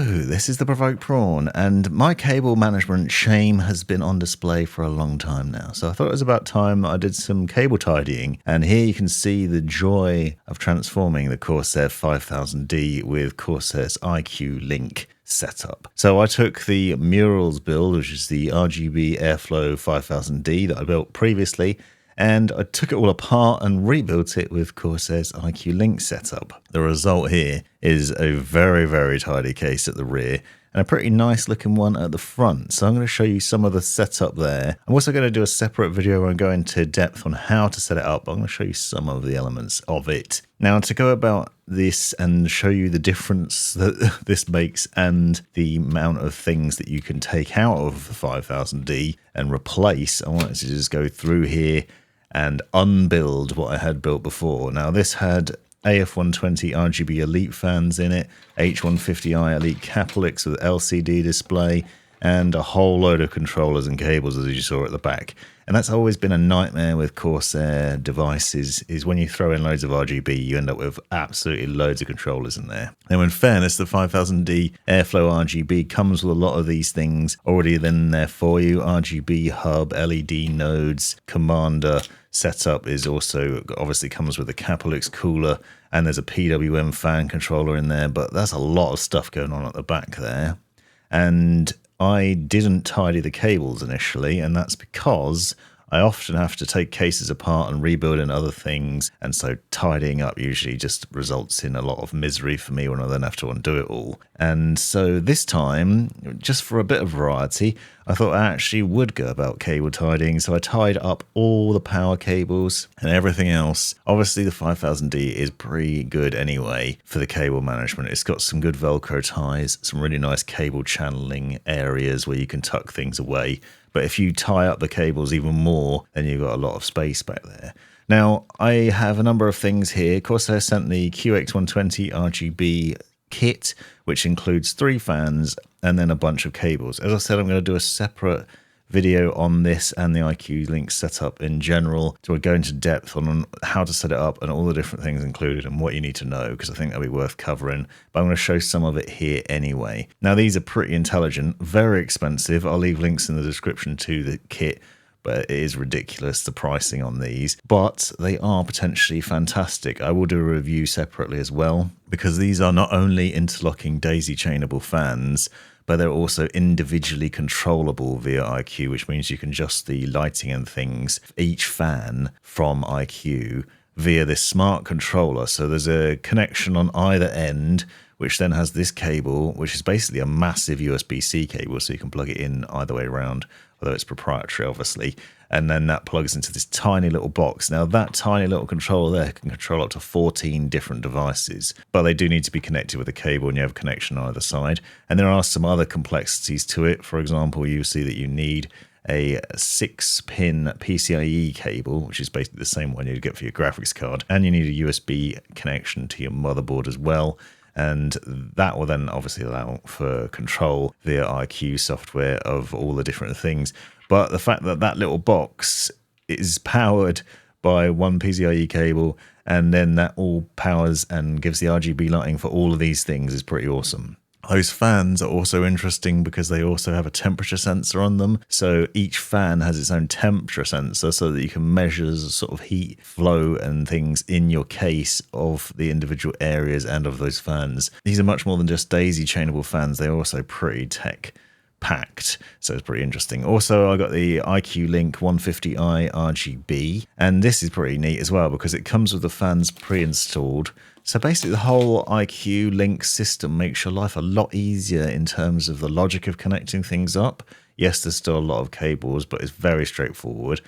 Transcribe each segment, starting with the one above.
this is the Provoked Prawn, and my cable management shame has been on display for a long time now. So I thought it was about time that I did some cable tidying, and here you can see the joy of transforming the Corsair 5000D with Corsair's iCue Link setup. So I took the Murals build, which is the RGB Airflow 5000D that I built previously, and I took it all apart and rebuilt it with Corsair's iCue Link setup. The result here is a very, very tidy case at the rear and a pretty nice looking one at the front. So I'm going to show you some of the setup there. I'm also going to do a separate video where I go into depth on how to set it up. I'm going to show you some of the elements of it. Now, to go about this and show you the difference that this makes and the amount of things that you can take out of the 5000D and replace, I wanted to just go through here and unbuild what I had built before. Now, this had AF120 RGB Elite fans in it, H150i Elite Caplix with LCD display, and a whole load of controllers and cables, as you saw at the back. And that's always been a nightmare with Corsair devices, is when you throw in loads of RGB, you end up with absolutely loads of controllers in there. Now, in fairness, the 5000D Airflow RGB comes with a lot of these things already in there for you. RGB hub, LED nodes, commander setup is also obviously comes with a Caplix cooler, and there's a PWM fan controller in there, but that's a lot of stuff going on at the back there. And I didn't tidy the cables initially, and that's because I often have to take cases apart and rebuild in other things, and so tidying up usually just results in a lot of misery for me when I then have to undo it all. And so this time, just for a bit of variety, I thought I actually would go about cable tidying, so I tied up all the power cables and everything else. Obviously the 5000D is pretty good anyway for the cable management. It's got some good Velcro ties, some really nice cable channeling areas where you can tuck things away. But if you tie up the cables even more, then you've got a lot of space back there. Now, I have a number of things here. Corsair sent the QX120 RGB kit, which includes 3 fans and then a bunch of cables. As I said, I'm going to do a separate video on this and the iCue Link setup in general, so we'll go into depth on how to set it up and all the different things included and what you need to know, because I think that'll be worth covering. But I'm going to show some of it here anyway. Now, these are pretty intelligent, very expensive. I'll leave links in the description to the kit, but it is ridiculous, the pricing on these, but they are potentially fantastic. I will do a review separately as well, because these are not only interlocking daisy chainable fans, but they're also individually controllable via iCue, which means you can adjust the lighting and things for each fan from iCue via this smart controller. So there's a connection on either end, which then has this cable, which is basically a massive USB-C cable, so you can plug it in either way around, although it's proprietary, obviously. And then that plugs into this tiny little box. Now, that tiny little controller there can control up to 14 different devices, but they do need to be connected with a cable, and you have a connection on either side. And there are some other complexities to it. For example, you see that you need a 6-pin PCIe cable, which is basically the same one you'd get for your graphics card, and you need a USB connection to your motherboard as well. And that will then obviously allow for control via iCue software of all the different things. But the fact that that little box is powered by one PCIe cable, and then that all powers and gives the RGB lighting for all of these things is pretty awesome. Those fans are also interesting because they also have a temperature sensor on them. So each fan has its own temperature sensor so that you can measure the sort of heat flow and things in your case of the individual areas and of those fans. These are much more than just daisy chainable fans. They're also pretty tech packed, so it's pretty interesting. Also, I got the iCue Link 150i RGB, and this is pretty neat as well because it comes with the fans pre-installed. So basically the whole iCue Link system makes your life a lot easier in terms of the logic of connecting things up. Yes, there's still a lot of cables, but it's very straightforward.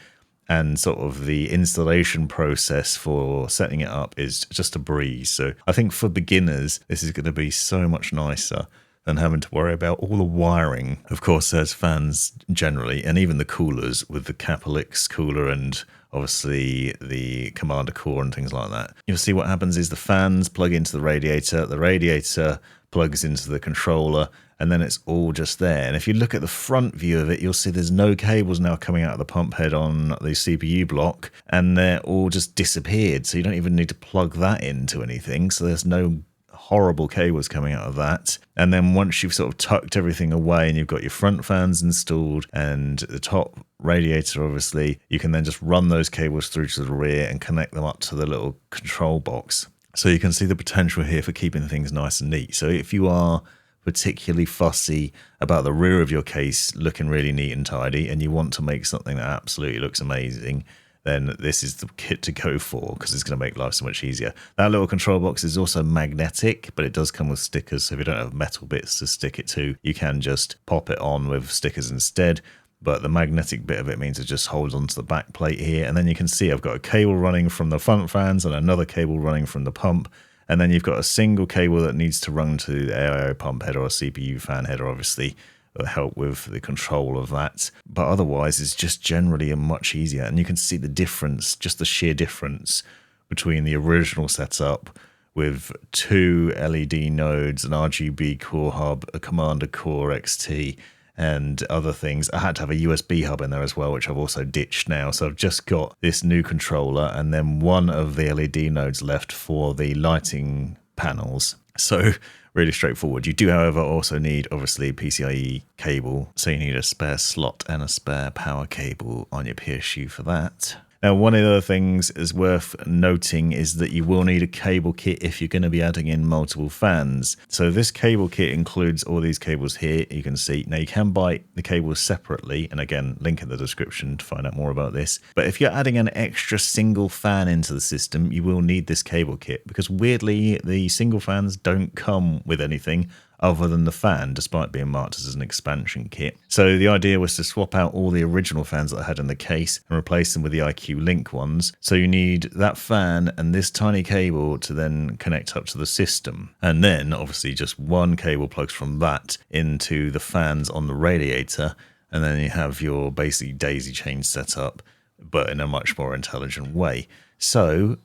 And sort of the installation process for setting it up is just a breeze. So I think for beginners, this is going to be so much nicer than having to worry about all the wiring. Of course, there's fans generally, and even the coolers with the Caplix cooler and obviously the commander core and things like that. You'll see what happens is the fans plug into the radiator plugs into the controller, and then it's all just there. And if you look at the front view of it, you'll see there's no cables now coming out of the pump head on the CPU block, and they're all just disappeared. So you don't even need to plug that into anything. So there's no horrible cables coming out of that. And then once you've sort of tucked everything away and you've got your front fans installed and the top radiator, obviously, you can then just run those cables through to the rear and connect them up to the little control box. So you can see the potential here for keeping things nice and neat. So if you are particularly fussy about the rear of your case looking really neat and tidy, and you want to make something that absolutely looks amazing, then this is the kit to go for, because it's going to make life so much easier. That little control box is also magnetic, but it does come with stickers. So if you don't have metal bits to stick it to, you can just pop it on with stickers instead. But the magnetic bit of it means it just holds onto the back plate here. And then you can see I've got a cable running from the front fans and another cable running from the pump. And then you've got a single cable that needs to run to the AIO pump header or CPU fan header, obviously, that help with the control of that. But otherwise, it's just generally a much easier. And you can see the difference, just the sheer difference between the original setup with 2 LED nodes, an RGB core hub, a Commander Core XT, and other things. I had to have a USB hub in there as well, which I've also ditched now. So I've just got this new controller and then one of the LED nodes left for the lighting panels. So really straightforward. You do, however, also need, obviously, PCIe cable. So you need a spare slot and a spare power cable on your PSU for that. Now, one of the other things is worth noting is that you will need a cable kit if you're going to be adding in multiple fans. So this cable kit includes all these cables here, you can see. Now, you can buy the cables separately, and again, link in the description to find out more about this. But if you're adding an extra single fan into the system, you will need this cable kit, because weirdly, the single fans don't come with anything other than the fan, despite being marked as an expansion kit. So the idea was to swap out all the original fans that I had in the case and replace them with the iCue Link ones. So you need that fan and this tiny cable to then connect up to the system. And then obviously just one cable plugs from that into the fans on the radiator. And then you have your basically daisy chain set up, but in a much more intelligent way. So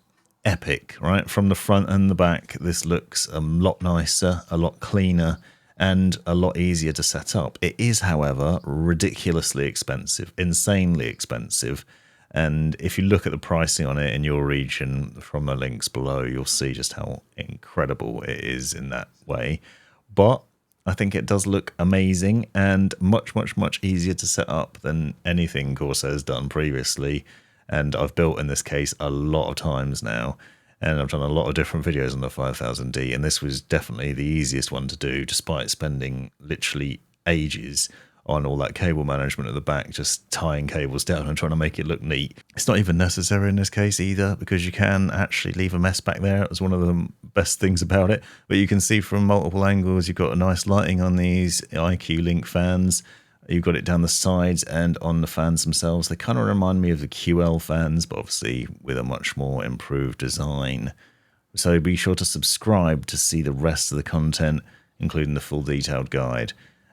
epic, right? From the front and the back, this looks a lot nicer, a lot cleaner, and a lot easier to set up. It is, however, ridiculously expensive, insanely expensive. And if you look at the pricing on it in your region from the links below, you'll see just how incredible it is in that way. But I think it does look amazing and much, much, much easier to set up than anything Corsair's done previously. And I've built, in this case, a lot of times now. And I've done a lot of different videos on the 5000D. And this was definitely the easiest one to do, despite spending literally ages on all that cable management at the back, just tying cables down and trying to make it look neat. It's not even necessary in this case either, because you can actually leave a mess back there. It was one of the best things about it. But you can see from multiple angles, you've got a nice lighting on these iCue Link fans. You've got it down the sides and on the fans themselves. They kind of remind me of the QL fans, but obviously with a much more improved design. So be sure to subscribe to see the rest of the content, including the full detailed guide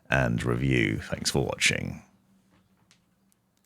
and review. Thanks for watching.